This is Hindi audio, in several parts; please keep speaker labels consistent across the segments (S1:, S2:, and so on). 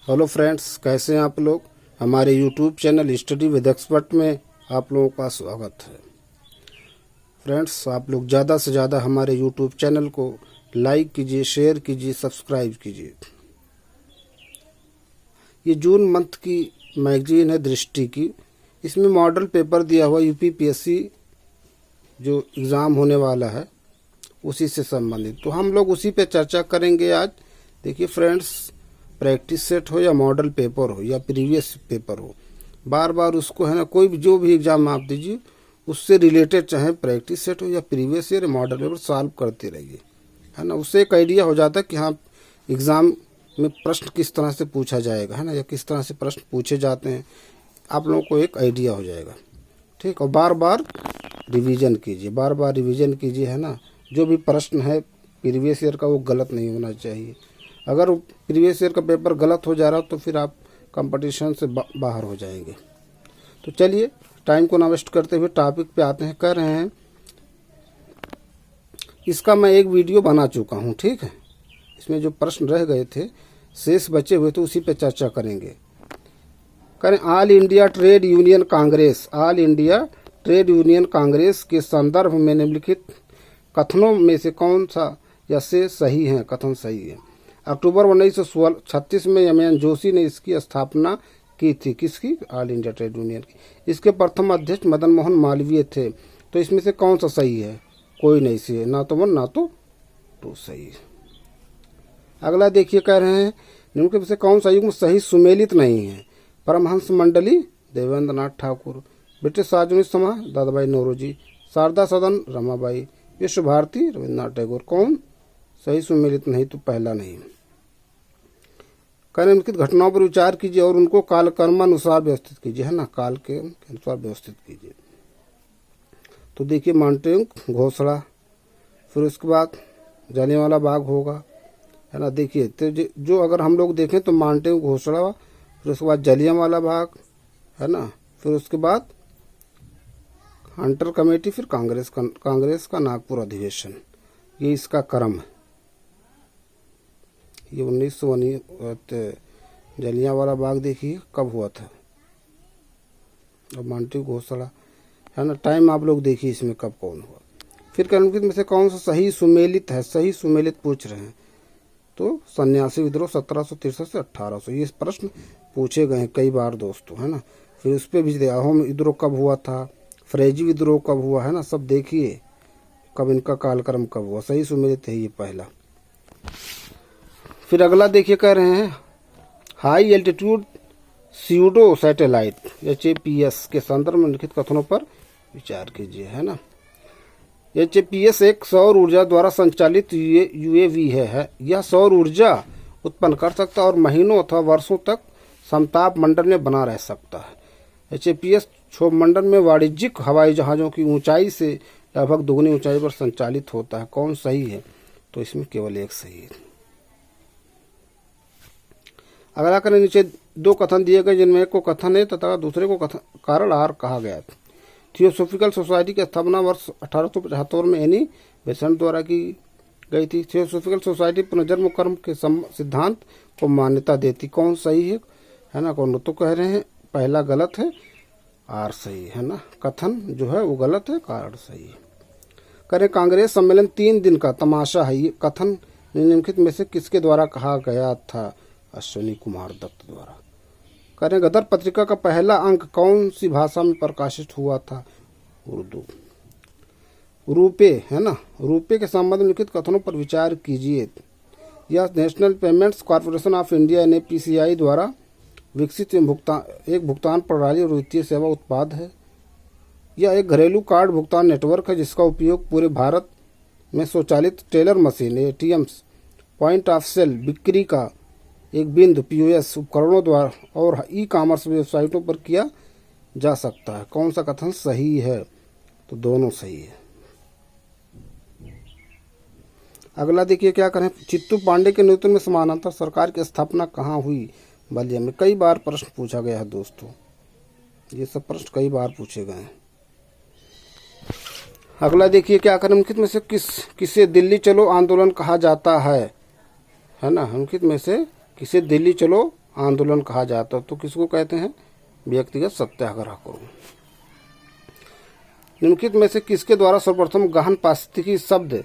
S1: हेलो फ्रेंड्स, कैसे हैं आप लोग। हमारे YouTube channel study with expert में आप लोगों का स्वागत है। फ्रेंड्स, आप लोग ज़्यादा से ज़्यादा हमारे यूट्यूब चैनल को लाइक कीजिए, शेयर कीजिए, सब्सक्राइब कीजिए। ये जून मंथ की मैगजीन है दृष्टि की। इसमें मॉडल पेपर दिया हुआ यूपीपीएससी जो एग्ज़ाम होने वाला है उसी से संबंधित, तो हम लोग उसी पे चर्चा करेंगे आज। देखिए फ्रेंड्स, प्रैक्टिस सेट हो या मॉडल पेपर हो या प्रीवियस पेपर हो, बार बार उसको है ना, कोई भी जो भी एग्जाम आप दीजिए उससे रिलेटेड, चाहे प्रैक्टिस सेट हो या previous year model paper, solve करते रहिए, है ना। उससे एक आइडिया हो जाता है कि हाँ, एग्ज़ाम में प्रश्न किस तरह से पूछा जाएगा, है ना, या किस तरह से प्रश्न पूछे जाते हैं, आप लोगों को एक आइडिया हो जाएगा। ठीक, और बार बार रिवीजन कीजिए, बार बार रिवीजन कीजिए, है ना। जो भी प्रश्न है प्रीवियस ईयर का वो गलत नहीं होना चाहिए। अगर प्रीवियस ईयर का पेपर गलत हो जा रहा हो तो फिर आप कंपटीशन से बाहर हो जाएंगे। तो चलिए, टाइम को ना वेस्ट करते हुए टॉपिक पे आते हैं। कह रहे हैं इसका मैं एक वीडियो बना चुका हूँ, ठीक है। इसमें जो प्रश्न रह गए थे, शेष बचे हुए, तो उसी पे चर्चा करेंगे। करें all India trade union Congress, all India trade union Congress के संदर्भ में निम्नलिखित कथनों में से कौन सा या से सही है, कथन सही है। अक्टूबर 1936 में एम.एन. जोशी ने इसकी स्थापना की थी। किसकी? ऑल इंडिया ट्रेड यूनियन की। इसके प्रथम अध्यक्ष मदन मोहन मालवीय थे। तो इसमें से कौन सा सही है? कोई नहीं सही है, ना तो 1 ना तो 2 सही है। अगला देखिए, कह रहे हैं निम्नलिखित में से कौन सा युग्म सही सुमेलित नहीं है। परमहंस मंडली देवेंद्र नाथ ठाकुर, ब्रिटिश आधुनिक समाज दादाभाई नौरोजी, शारदा सदन रमाबाई, विश्व भारती रविन्द्रनाथ टैगोर। कौन सही सुमेलित नहीं? तो पहला नहीं। निम्नलिखित घटनाओं पर विचार कीजिए और उनको कालक्रमानुसार व्यवस्थित कीजिए, है ना, काल के अनुसार व्यवस्थित कीजिए। तो देखिए, माउंटेन घोषणा, फिर उसके बाद जलियांवाला बाग होगा, है ना। देखिए, तो जो अगर हम लोग देखें तो माउंटेन घोषणा, फिर उसके बाद जलियांवाला बाग, है ना, फिर उसके बाद हंटर कमेटी, फिर कांग्रेस का नागपुर अधिवेशन। ये इसका क्रम है। ये 1919 जलियांवाला बाग देखिए कब हुआ था, और माउंटेन घोषणा, है ना। टाइम आप लोग देखिए इसमें कब कौन हुआ। फिर निम्नलिखित में से कौन सा सही सुमेलित है? सही सुमेलित पूछ रहे हैं। तो सन्यासी विद्रोह 1763 से 1800, ये प्रश्न पूछे गए हैं कई बार दोस्तों, है ना। फिर उस पर भी अहोम विद्रोह कब हुआ था, फ्रेजी विद्रोह कब हुआ, है ना, सब देखिए कब इनका कालक्रम कब हुआ। सही सुमेलित है ये पहला। फिर अगला देखिए, कह रहे हैं high altitude pseudo satellite HAPS के संदर्भ में लिखित कथनों पर विचार कीजिए, है ना। HAPS एक सौर ऊर्जा द्वारा संचालित UAV है। यह सौर ऊर्जा उत्पन्न कर सकता है और महीनों अथवा वर्षों तक समताप मंडल में बना रह सकता है। HAPS क्षोभ मंडल में वाणिज्यिक हवाई जहाजों की ऊंचाई से लगभग दोगुनी ऊंचाई पर संचालित होता है। कौन सही है? तो इसमें केवल एक सही है। अगला करें, नीचे 2 कथन दिए गए जिनमें एक को कथन है तथा दूसरे को कथन कारण आर कहा गया। थियोसॉफिकल सोसाइटी की स्थापना वर्ष 1875 में एनी बेसेंट द्वारा की गई थी। थियोसॉफिकल सोसाइटी पुनर्जन्म कर्म के सिद्धांत को मान्यता देती। कौन सही है ना। कौन तो कह रहे हैं पहला गलत है, आर सही है ना। कथन जो है वो गलत है, कारण सही है। करें कांग्रेस सम्मेलन 3 दिन का तमाशा है। ये कथन निम्नलिखित में से किसके द्वारा कहा गया था? अश्विनी कुमार दत्त द्वारा। करें गदर पत्रिका का पहला अंक कौन सी भाषा में प्रकाशित हुआ था? उर्दू। रुपए, है ना, रुपए के संबंध में लिखित कथनों पर विचार कीजिए। यह national payments corporation of India NPCI द्वारा विकसित एक भुगतान प्रणाली और वित्तीय सेवा उत्पाद है। यह एक घरेलू कार्ड भुगतान नेटवर्क है जिसका उपयोग पूरे भारत में स्वचालित teller machine ATMs, point of sale बिक्री का एक बिंदु POS उपकरणों द्वारा और ई-कॉमर्स वेबसाइटों पर किया जा सकता है। कौन सा कथन सही है? तो दोनों सही है। अगला देखिए, क्या करें, चित्तू पांडे के नेतृत्व में समानांतर सरकार की स्थापना कहाँ हुई? बलिया में। कई बार प्रश्न पूछा गया है दोस्तों, ये सब प्रश्न कई बार पूछे गए हैं। अगला देखिए, क्या करें, निम्नलिखित में से किसे दिल्ली चलो आंदोलन कहा जाता है ना। निम्नलिखित में से किसे दिल्ली चलो आंदोलन कहा जाता है। तो किसको कहते हैं? व्यक्तिगत सत्याग्रह को। निम्नलिखित में से किसके द्वारा सर्वप्रथम गहन पारिस्थितिकी शब्द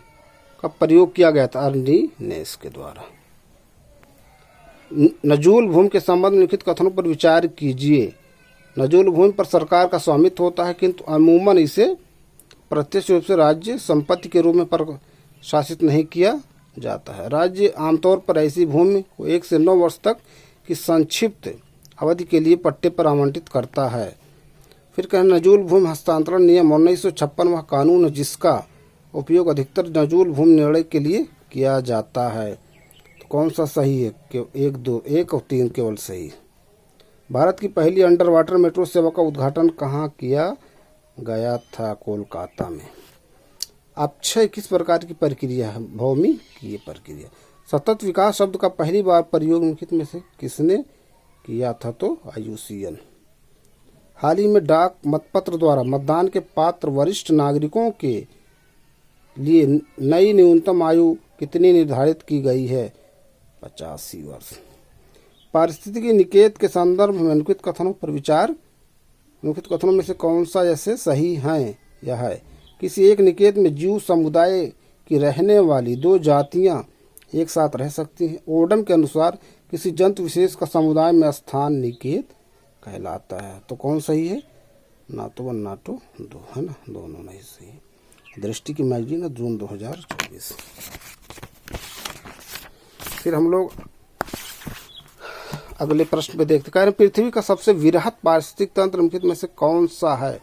S1: का प्रयोग किया गया था? अर्नीनेस के द्वारा। नजूल भूमि के संबंध में लिखित कथनों पर विचार कीजिए। नजूल भूमि पर सरकार का स्वामित्व होता है, किंतु अमूमन इसे प्रत्यक्ष रूप से राज्य संपत्ति के रूप में शासित नहीं किया जाता है। राज्य आमतौर पर ऐसी भूमि को 1 से 9 वर्ष तक की संक्षिप्त अवधि के लिए पट्टे पर आवंटित करता है। फिर कहें नजूल भूमि हस्तांतरण नियम 1956 वह कानून है जिसका उपयोग अधिकतर नजूल भूमि निर्णय के लिए किया जाता है। तो कौन सा सही है? 1, 2, 1 और 3 केवल सही। भारत की पहली अंडर वाटर मेट्रो सेवा का उद्घाटन कहाँ किया गया था? कोलकाता में। अपक्षय किस प्रकार की प्रक्रिया है? भौमी की ये प्रक्रिया। सतत विकास शब्द का पहली बार प्रयोग निम्नलिखित में से किसने किया था? तो IUCN। हाल ही में डाक मतपत्र द्वारा मतदान के पात्र वरिष्ठ नागरिकों के लिए नई न्यूनतम आयु कितनी निर्धारित की गई है? 85 वर्ष। पारिस्थितिकी निकेत के संदर्भ में निम्नलिखित कथनों पर विचार। निम्नलिखित कथनों में से कौन सा ऐसे सही है? यह है किसी एक निकेत में जीव समुदाय की रहने वाली 2 जातियां एक साथ रह सकती हैं। ओडम के अनुसार किसी जंतु विशेष का समुदाय में स्थान निकेत कहलाता है। तो कौन सही है? ना तो 1 ना तो 2 है ना, दोनों नहीं सही। दृष्टि की मैगजीन है, जून 2024। फिर हम लोग अगले प्रश्न पे देखते। कह रहे पृथ्वी का सबसे विरहत पारिस्थितिक तंत्र निम्नलिखित में से कौन सा है?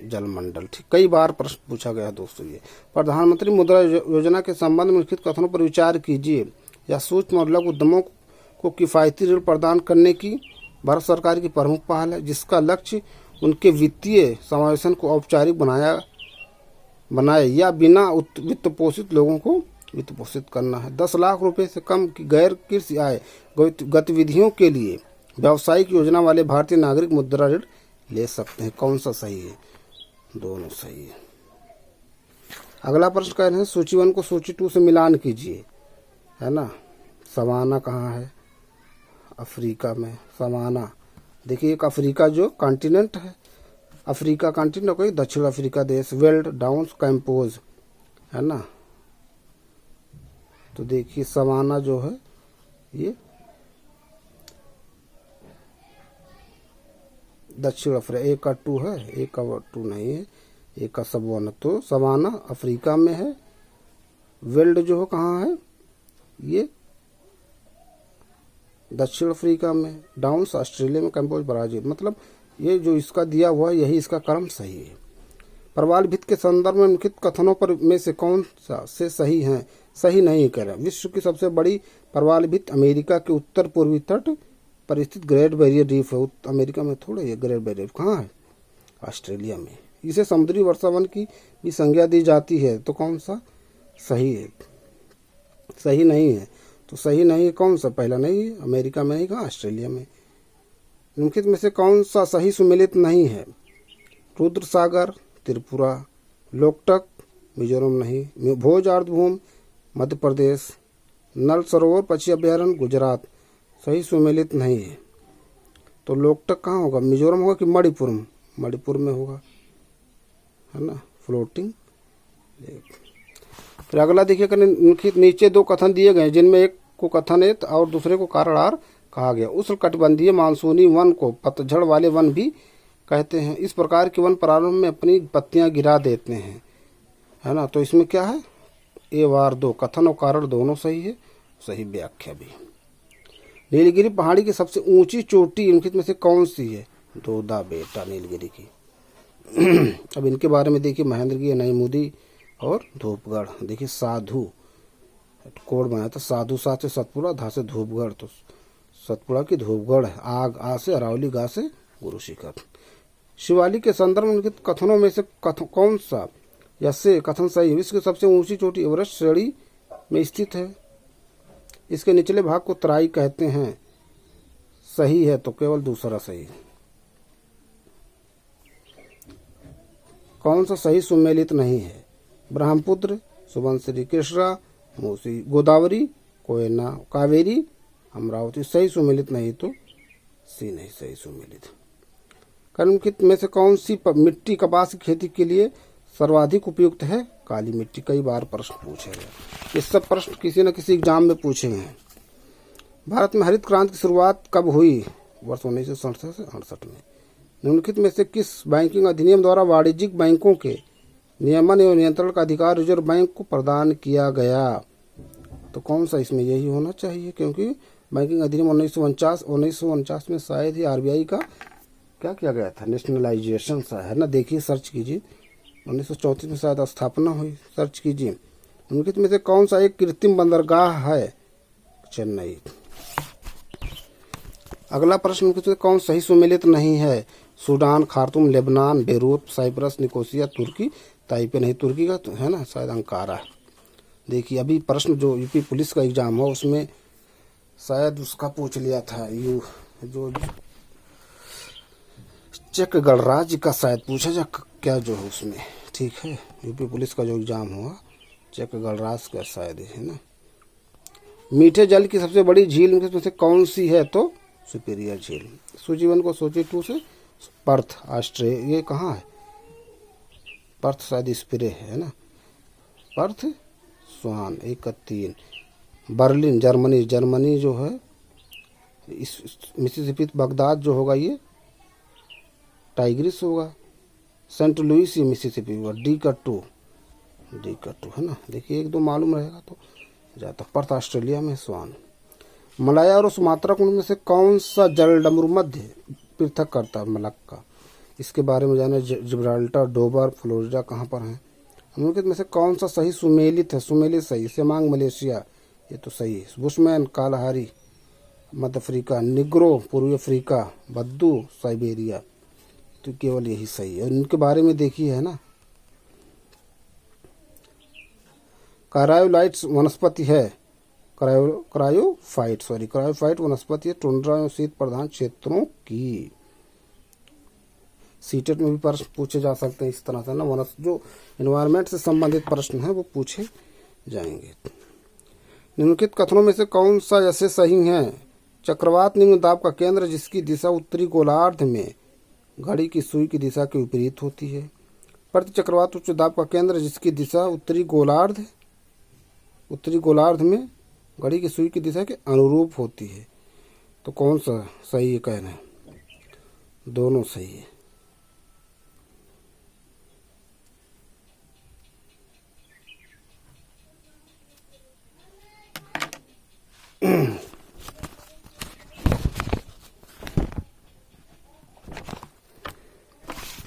S1: जलमंडल। ठीक, कई बार प्रश्न पूछा गया दोस्तों। ये प्रधानमंत्री मुद्रा योजना के संबंध में लिखित कथनों पर विचार कीजिए। या सूक्ष्म और लघु उद्यमों को किफायती ऋण प्रदान करने की भारत सरकार की प्रमुख पहल है, जिसका लक्ष्य उनके वित्तीय समावेशन को औपचारिक बनाए या बिना वित्त पोषित लोगों को वित्त पोषित करना है। 10 लाख रुपए से कम की गैर कृषि आय गतिविधियों के लिए व्यावसायिक योजना वाले भारतीय नागरिक मुद्रा ऋण ले सकते हैं। कौन सा सही है? दोनों सही है। अगला प्रश्न कह रहे हैं सूची 1 को सूची 2 से मिलान कीजिए, है ना। सवाना कहाँ है? अफ्रीका में। सवाना देखिए, एक अफ्रीका जो कॉन्टिनेंट है, अफ्रीका कॉन्टिनेंट कोई दक्षिण अफ्रीका देश। वेल्ड डाउन्स कैंपोज, है ना। तो देखिए सवाना जो है ये दक्षिण अफ्रीका। 1 का 2 है, 1 का 2 नहीं है, 1 का सब 1। तो सवाना अफ्रीका में है। वेल्ड जो है कहाँ है? ये दक्षिण अफ्रीका में। डाउन्स ऑस्ट्रेलिया में। कैंपोज ब्राजील। मतलब ये जो इसका दिया हुआ है यही इसका क्रम सही है। प्रवाल भित्त के संदर्भ में निम्नलिखित कथनों पर में से कौन सा से सही है? सही नहीं कह रहा। विश्व की सबसे बड़ी प्रवाल भित्त अमेरिका के उत्तर पूर्वी तट पर स्थित ग्रेट बैरियर रीफ है। अमेरिका में थोड़ा ये ग्रेट बैरियर रीफ कहाँ है? ऑस्ट्रेलिया में। इसे समुद्री वर्षावन की भी संज्ञा दी जाती है। तो कौन सा सही है? सही नहीं है। तो सही नहीं है कौन सा? पहला नहीं है, अमेरिका में नहीं, कहाँ? ऑस्ट्रेलिया में। निम्नलिखित में से कौन सा सही सुमेलित नहीं है? रुद्र सागर त्रिपुरा, लोकटक मिजोरम नहीं, भोज अर्धभूमि मध्य प्रदेश, नल सरोवर पक्षी अभ्यारण्य गुजरात। सही सुमेलित नहीं है। तो लोकटक कहाँ होगा? मिजोरम होगा कि मणिपुर में? मणिपुर में होगा, है ना। Floating lake. फिर अगला देखिए, नीचे 2 कथन दिए गए जिनमें एक को कथन है और दूसरे को कारण आर कहा गया। उष्णकटिबंधीय मानसूनी वन को पतझड़ वाले वन भी कहते हैं। इस प्रकार के वन प्रारंभ में अपनी पत्तियां गिरा देते हैं, है ना। तो इसमें क्या है? ए वार 2 कथन और कारण दोनों सही है, सही व्याख्या भी। नीलगिरी पहाड़ी की सबसे ऊंची चोटी निम्नलिखित में से कौन सी है? दोदा बेटा नीलगिरी की। अब इनके बारे में देखिए, महेंद्रगिरी, नईमुदी और धूपगढ़। देखिए साधु कोड बनाया था, साधु सा से सतपुड़ा, धा से धूपगढ़। तो सतपुड़ा की धूपगढ़ है। आग आ से अरावली, गा से गुरु शिखर। शिवालिक के संदर्भ में उनके कथनों में से कौन सा या से कथन सही? विश्व की सबसे ऊंची चोटी एवरेस्ट श्रेणी में स्थित है। इसके निचले भाग को तराई कहते हैं। सही है, तो केवल दूसरा सही। कौन सा सही सुमेलित नहीं है? ब्रह्मपुत्र, सुबनसिरी, कृष्णा, मूसी, गोदावरी, कोयना, कावेरी, अमरावती सही सुमेलित नहीं तो सी नहीं सही सुमेलित। निम्नलिखित में से कौन सी मिट्टी कपास की खेती के लिए सर्वाधिक उपयुक्त है? काली मिट्टी। कई बार प्रश्न पूछे गए, ये सब प्रश्न किसी न किसी एग्जाम में पूछे हैं। भारत में हरित क्रांति की शुरुआत कब हुई? वर्ष 1967 से 68 में। निम्नलिखित में से किस बैंकिंग अधिनियम द्वारा वाणिज्यिक बैंकों के नियमन एवं नियंत्रण का अधिकार रिजर्व बैंक को प्रदान किया गया? तो कौन सा इसमें यही होना चाहिए, क्योंकि बैंकिंग अधिनियम 1949 में शायद ही आरबीआई का क्या किया गया था, नेशनलाइजेशन सा है ना। देखिए, सर्च कीजिए, 1934 में शायद स्थापना हुई, सर्च कीजिए। निम्नलिखित में से कौन सा एक कृत्रिम बंदरगाह है? चेन्नई। अगला प्रश्न निम्नलिखित में कौन सही सुमेलित नहीं है? Sudan, Khartoum, Lebanon, Beirut, Cyprus, Nicosia, तुर्की, ताइपे नहीं, तुर्की का तो है ना शायद अंकारा। देखिए, अभी प्रश्न जो यूपी पुलिस का एग्जाम हो उसमें शायद उसका पूछ लिया था, जो चेक गणराज्य का शायद पूछा जा क्या जो है उसमें, ठीक है। यूपी पुलिस का जो एग्जाम हुआ चेक गणराज्य का शायद है ना। मीठे जल की सबसे बड़ी झील में से कौन सी है? तो सुपीरियर झील। सूचीवन को सोची 2 से पर्थ ऑस्ट्रेलिया, ये कहाँ है? पर्थ शायद स्प्रे है ना, पर्थ स्वान 1 का 3। बर्लिन जर्मनी जो है, इस मिसिसिपी बगदाद जो होगा ये टाइग्रिस होगा। सेंट लुइस ये मिसिसिपी होगा। डी का 2 है ना। देखिए 1-2 मालूम रहेगा तो जाता। पर्थ ऑस्ट्रेलिया में, स्वान। मलाया और सुमात्रा कुंड में से कौन सा जल डमरू मध्य पृथक करता है? मलक्का। इसके बारे में जाने। जिब्राल्टर, डोबर, फ्लोरिडा कहाँ पर है? निम्नलिखित में से कौन सा सही सुमेलित है? सुमेलित सही। सेमांग मलेशिया, ये तो सही है। बुशमैन कालाहारी मध्य अफ्रीका, निग्रो पूर्वी अफ्रीका, बद्दू साइबेरिया, तो केवल यही सही है। और इनके बारे में देखिए है ना। क्रायोलाइट्स वनस्पति है, क्रायोफाइट वनस्पति है टुंड्रा एवं शीत प्रधान क्षेत्रों की। सीटेट में भी प्रश्न पूछे जा सकते हैं इस तरह से ना, जो एनवायरनमेंट से संबंधित प्रश्न हैं वो पूछे जाएंगे। निम्नलिखित कथनों में से कौन सा ऐसे सही है? चक्रवात निम्न दाब का केंद्र जिसकी दिशा उत्तरी गोलार्ध में घड़ी की सुई की दिशा के विपरीत होती है। प्रति चक्रवात उच्च दाब का केंद्र जिसकी दिशा उत्तरी गोलार्ध में घड़ी की सुई की दिशा के अनुरूप होती है। तो कौन सा सही है कहना है? दोनों सही है।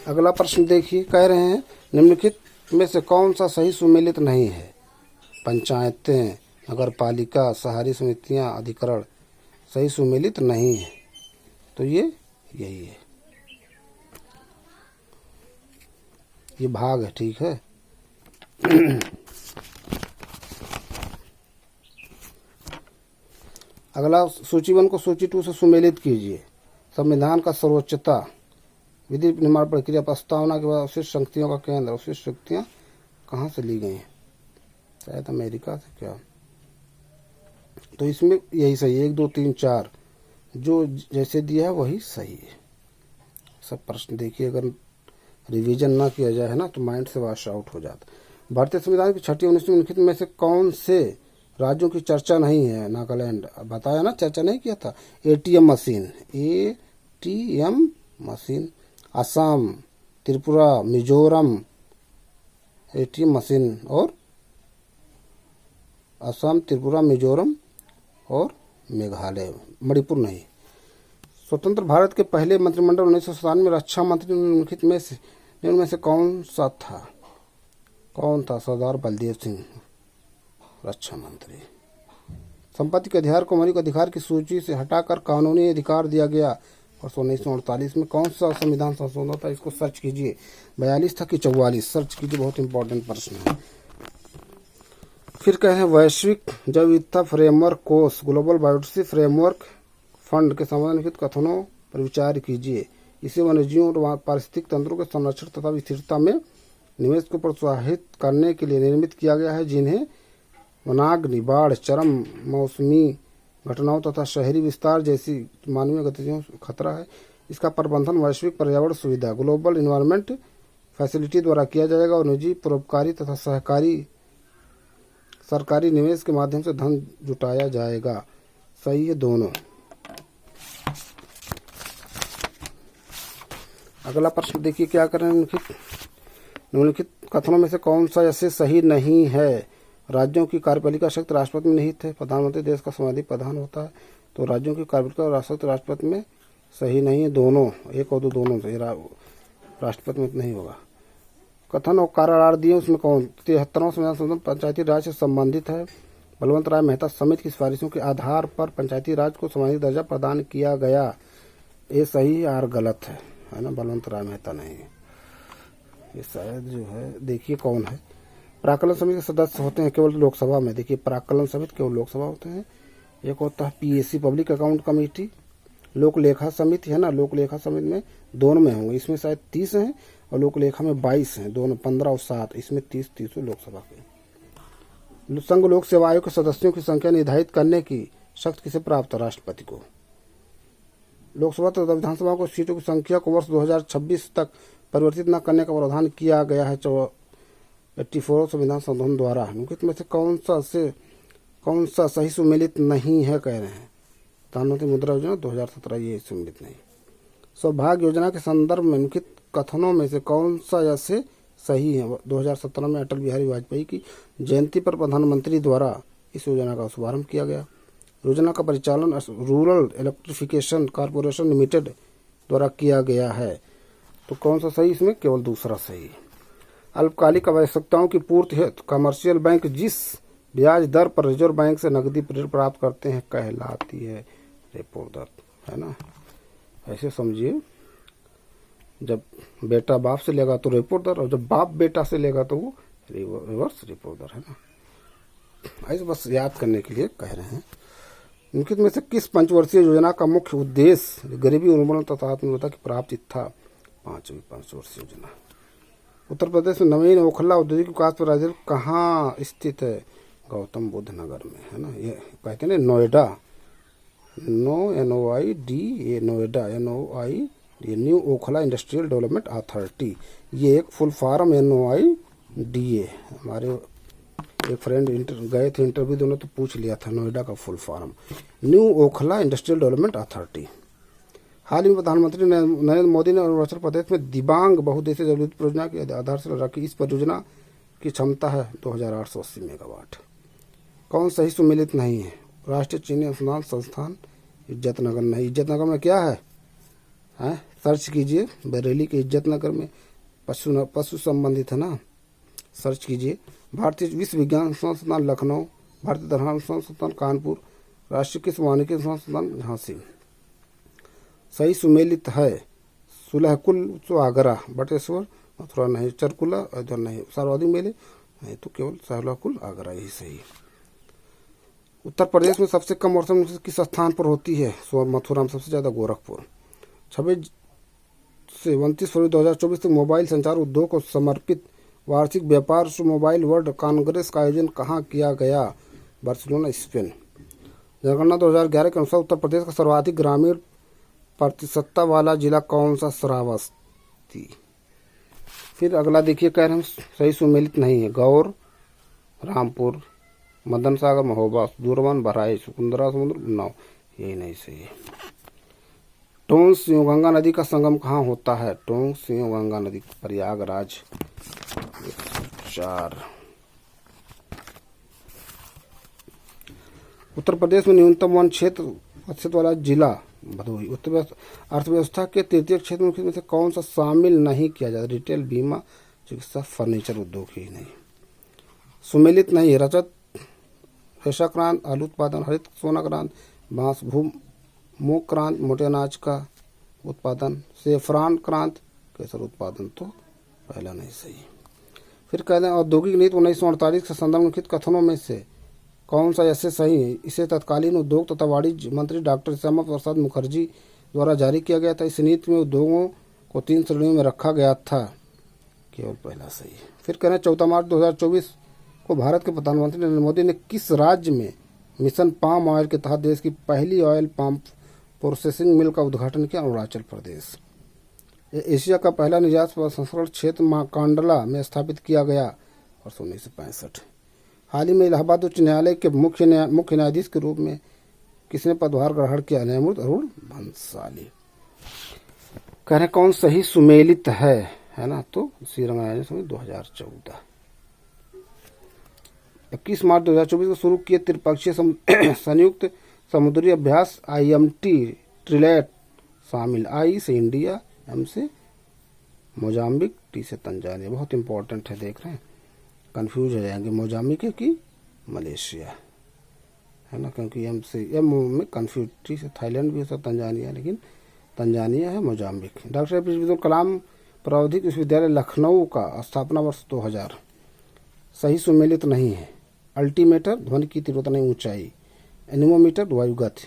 S1: अगला प्रश्न देखिए, कह रहे हैं निम्नलिखित में से कौन सा सही सुमेलित नहीं है? पंचायतें, नगर पालिका, शहरी समितियां, अधिकरण सही सुमेलित नहीं है। तो ये यही है, ये भाग है, ठीक है। अगला सूची 1 को सूची 2 से सुमेलित कीजिए। संविधान का सर्वोच्चता, विधि निर्माण प्रक्रिया, प्रस्तावना के बाद अवशिष्ट शक्तियों का केंद्र। अवशिष्ट शक्तियां कहाँ से ली गई हैं? शायद अमेरिका से क्या? तो इसमें यही सही है। 1 2 3 4 जो जैसे दिया है वही सही है। सब प्रश्न देखिए, अगर रिवीजन ना किया जाए है ना तो माइंड से वॉश आउट हो जाता। भारतीय संविधान की 6ठी 19वीं अनुच्छेद में से कौन से राज्यों की चर्चा नहीं है? नागालैंड, बताया ना, चर्चा नहीं किया था। ATM machine. Assam, Tripura, Mizoram, ATM machine और असम, त्रिपुरा, मिजोरम और मेघालय, मणिपुर नहीं। स्वतंत्र भारत के पहले मंत्रिमंडल 1997 में रक्षा मंत्री निम्नलिखित में से कौन था? सरदार बलदेव सिंह, रक्षा मंत्री। संपत्ति के अधिकार को मौलिक अधिकार की सूची से हटाकर कानूनी अधिकार दिया गया। और 1948 में कौन सा संविधान संशोधन था? इसको सर्च कीजिए, 42 था कि 44, सर्च कीजिए, बहुत इंपॉर्टेंट प्रश्न है। फिर कहे हैं वैश्विक जैव विविधता फ्रेमवर्क कोष, ग्लोबल बायोडायवर्सिटी फ्रेमवर्क फंड के संबंधित कथनों पर विचार कीजिए। इसे वन्यजीवों और पारिस्थितिक तंत्रों के संरक्षण तथा स्थिरता में निवेश को प्रोत्साहित करने के लिए निर्मित किया गया है, जिन्हें वनाग्नि, बाढ़, चरम मौसमी घटनाओं तथा शहरी विस्तार जैसी मानवीय गतिविधियों से खतरा है। इसका प्रबंधन वैश्विक पर्यावरण सुविधा ग्लोबल इन्वायरमेंट फैसिलिटी द्वारा किया जाएगा और निजी परोपकारी तथा सरकारी निवेश के माध्यम से धन जुटाया जाएगा। सही है दोनों। अगला प्रश्न देखिए क्या करें। निम्नलिखित कथनों में से कौन सा ऐसे सही नहीं है। राज्यों की कार्यपालिका शक्ति राष्ट्रपति में निहित है। प्रधानमंत्री देश का सर्वाधिक प्रधान होता है। तो राज्यों की कार्यपालिका शक्ति राष्ट्रपति में सही नहीं है। दोनों, एक और दो दोनों से, राष्ट्रपति में नहीं होगा। कथन और कारण दिए उसमें कौन 73वां संविधान संशोधन पंचायती राज से संबंधित है। बलवंत राय मेहता समिति की सिफारिशों के आधार पर पंचायती राज को संवैधानिक दर्जा प्रदान किया गया। ये सही और गलत है ना। बलवंत राय मेहता नहीं है, ये शायद जो है। देखिए कौन है। प्राक्कलन समिति के सदस्य होते हैं केवल लोकसभा में। देखिए प्राक्कलन समिति केवल लोकसभा होते हैं। एक होता है पीएसी पब्लिक अकाउंट कमेटी। लोक लेखा समिति है ना, लोक लेखा समिति में दोनों में होंगे। इसमें शायद 30 हैं और लोक लेखा में 22 हैं। दोनों 15 और 7, इसमें 30 लोकसभा के। संघ लोक सेवा आयोग के सदस्यों की संख्या निर्धारित करने की शक्ति किसे प्राप्त है। राष्ट्रपति को। लोकसभा तथा विधानसभा को सीटों की संख्या को वर्ष 2026 तक परिवर्तित न करने का प्रावधान किया गया है 84 संविधान संशोधन द्वारा। निम्नलिखित में से कौन सा सही सुमेलित नहीं है कह रहे हैं। प्रधानमंत्री मुद्रा योजना 2017 ये सुमेलित नहीं। सौभाग्य योजना के संदर्भ में निम्नलिखित कथनों में से कौन सा ऐसे सही है। 2017 में अटल बिहारी वाजपेयी की जयंती पर प्रधानमंत्री द्वारा इस योजना का शुभारंभ किया गया। योजना का परिचालन रूरल इलेक्ट्रिफिकेशन कॉरपोरेशन लिमिटेड द्वारा किया गया है। तो कौन सा सही इसमें, केवल दूसरा सही। अल्पकालिक आवश्यकताओं की पूर्ति हेतु कमर्शियल बैंक जिस ब्याज दर पर रिजर्व बैंक से नकदी ऋण प्राप्त करते हैं कहलाती है रेपो दर, है ना। ऐसे समझिए, जब बेटा बाप से लेगा तो रेपो दर, और जब बाप बेटा से लेगा तो वो रिवर्स रेपो दर, है ना। ऐसे बस याद करने के लिए कह रहे हैं। निम्नलिखित में से किस पंचवर्षीय योजना का मुख्य उद्देश्य गरीबी उन्मूलन तथा आत्मनिर्भरता की प्राप्ति था। 5वीं पंचवर्षीय योजना। उत्तर प्रदेश में नवीन ओखला औद्योगिक विकास प्राधिकरण कहाँ स्थित है। गौतम बुद्ध नगर में, है ना। ये कहते हैं नोएडा, NOID, नोएडा NOI, ये new Okhla industrial development authority. ये एक फुल फॉर्म NOIDA। हमारे एक फ्रेंड गए थे इंटरव्यू दोनों, तो पूछ लिया था नोएडा का full form new Okhla industrial development authority. हाल ही में प्रधानमंत्री नरेंद्र मोदी ने अरुणाचल प्रदेश में दिबांग बहुउद्देशीय जल विद्युत परियोजना की आधारशिला रखी। इस परियोजना की क्षमता है 2880 मेगावाट। कौन सही सुमेलित नहीं है। राष्ट्रीय चीनी अनुसंधान संस्थान इज्जतनगर नहीं। इज्जतनगर में क्या है, सर्च कीजिए। बरेली के इज्जतनगर में पशु संबंधित है ना, सर्च कीजिए। भारतीय विश्व विज्ञान संस्थान लखनऊ, भारतीय दर्शन संस्थान कानपुर, राष्ट्रीय कृषि वानिकी संस्थान झांसी। सही सुमेलित है। सुलहकुल तो आगरा, बटेश्वर मथुरा नहीं, चरकुला इधर नहीं, सर्वाधिक मेले नहीं, तो केवल सुलहकुल आगरा ही सही। उत्तर प्रदेश में सबसे कम वर्षा किस स्थान पर होती है। मथुरा में सबसे ज्यादा गोरखपुर। 26 से 29 फरवरी 2024 तक मोबाइल संचार उद्योग को समर्पित वार्षिक व्यापार मोबाइल वर्ल्ड कांग्रेस का आयोजन कहाँ किया गया। Barcelona Spain. जनगणना 2011 के अनुसार उत्तर प्रदेश का सर्वाधिक ग्रामीण प्रतिशतता वाला जिला कौन सा। श्रावस्ती। फिर अगला देखिए, कह रहे हैं सही सुमेलित नहीं है। गौर, रामपुर, मदन सागर, महोबा, दूरवन, बहराइच, कुंदरा समुद्र, उन्नाव, यही नहीं सही है। टोंक सिंह गंगा नदी का संगम कहाँ होता है। टोंक सिंह गंगा नदी प्रयागराज। 4। उत्तर प्रदेश में न्यूनतम वन क्षेत्र प्रतिशत वाला जिला भदोही। उत्तर अर्थव्यवस्था के तृतीय क्षेत्र में से कौन सा शामिल नहीं किया जाता। रिटेल, बीमा, चिकित्सा, फर्नीचर उद्योग ही नहीं। सुमेलित नहीं है। रजत, रेशा-क्रांत, आलू उत्पादन, हरित सोना क्रांत, बांस, मूंग क्रांत, मोटे अनाज का उत्पादन, सेफ्रॉन क्रांत, केसर उत्पादन, तो पहला नहीं सही। फिर कहते हैं औद्योगिक नीति 1948 के संदर्भ में लिखित कथनों में से कौन सा ऐसे सही है। इसे तत्कालीन उद्योग तथा वाणिज्य मंत्री डॉक्टर श्यामा प्रसाद मुखर्जी द्वारा जारी किया गया था। इस नीति में उद्योगों को 3 श्रेणियों में रखा गया था। केवल पहला सही है। फिर कह रहे हैं 14 मार्च 2024 को भारत के प्रधानमंत्री नरेंद्र मोदी ने किस राज्य में मिशन पाम ऑयल के तहत देश की पहली ऑयल पाम प्रोसेसिंग मिल का उद्घाटन किया अरुणाचल प्रदेश। एशिया का पहला निर्यात प्रसंस्करण क्षेत्र कांडला में स्थापित किया गया वर्ष 1965। हाल ही में इलाहाबाद उच्च न्यायालय के मुख्य न्यायाधीश के रूप में किसने पदभार ग्रहण किया? न्यायमूर्ति अरुण भंसाली। कह रहे कौन सही सुमेलित है ना? तो श्री रंगायण 2014। 21 मार्च 2024 को शुरू किए त्रिपक्षीय संयुक्त समुद्री अभ्यास IMT ट्रिलेट शामिल। I से इंडिया, M से मोजाम्बिक, T से तंजानिया। बहुत इंपॉर्टेंट है, देख रहे हैं, कंफ्यूज हो जाएंगे मोजाम्बिक की मलेशिया, है ना, क्योंकि M से M में कंफ्यूज। T से थाईलैंड भी हो सकता, तंजानिया, लेकिन तंजानिया है Mozambique. Doctor APJ Abdul Kalam प्रौद्योगिक विश्वविद्यालय लखनऊ का स्थापना वर्ष 2000। सही सुमेलित नहीं है। अल्टीमीटर ध्वनि की तीव्रता नहीं ऊंचाई, एनीमोमीटर वायुगति,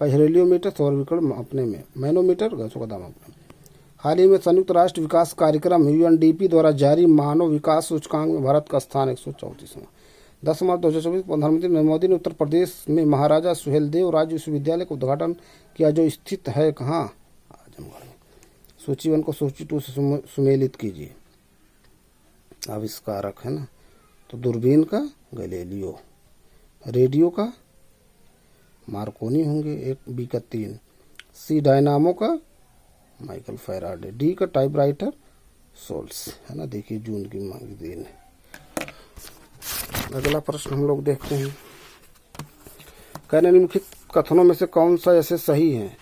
S1: पहरेलियोमीटर सौर विकिरण मापने में, मैनोमीटर गैसों का दाम मापने में। हाल ही में संयुक्त राष्ट्र विकास कार्यक्रम UNDP द्वारा जारी मानव विकास सूचकांक में भारत का स्थान 134वां। 10 मार्च 2024 प्रधानमंत्री नरेंद्र मोदी ने उत्तर प्रदेश में महाराजा सुहेलदेव राज्य विश्वविद्यालय का उद्घाटन किया, जो स्थित है कहाँ? आजमगढ़ में। सूची 1 को सूची 2 से सुमेलित कीजिए। आविष्कारक है ना, तो दूरबीन का गैलीलियो, रेडियो का मार्कोनी होंगे 1, B का 3, C डायनामो का माइकल फैराडे, D का टाइपराइटर सोल्स, है ना। देखिए जून की दिन है। अगला प्रश्न हम लोग देखते हैं। कहने निम्नलिखित कथनों में से कौन सा ऐसे सही है?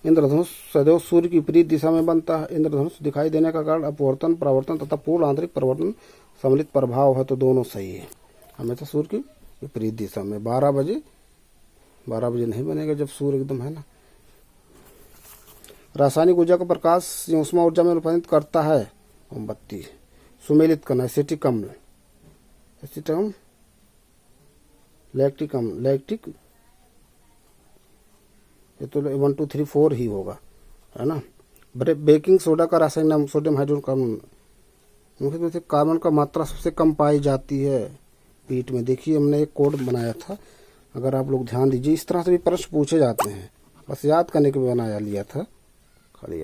S1: इंद्रधनुष सदैव सूर्य की विपरीत दिशा में बनता है। इंद्रधनुष दिखाई देने का कारण अपवर्तन, परावर्तन तथा पूर्ण आंतरिक परिवर्तन सम्मिलित प्रभाव है, तो दोनों सही है। हमेशा सूर्य की विपरीत दिशा में। 12 बजे नहीं बनेगा जब सूर्य एकदम, है ना। रासायनिक ऊर्जा का प्रकाश ऊष्मा ऊर्जा में रूपांतरित करता है, मोमबत्ती। सुमेलित करना, एसिटिक अम्ल, लैक्टिक, ये तो 1 2 3 4 ही होगा, है ना। बेकिंग सोडा का रासायनिक नाम सोडियम हाइड्रोकार्बन। में से कार्बन का मात्रा सबसे कम पाई जाती है पीट में। देखिए हमने एक कोड बनाया था, अगर आप लोग ध्यान दीजिए। इस तरह से भी प्रश्न पूछे जाते हैं, बस याद करने के लिए बनाया लिया था, खाली याद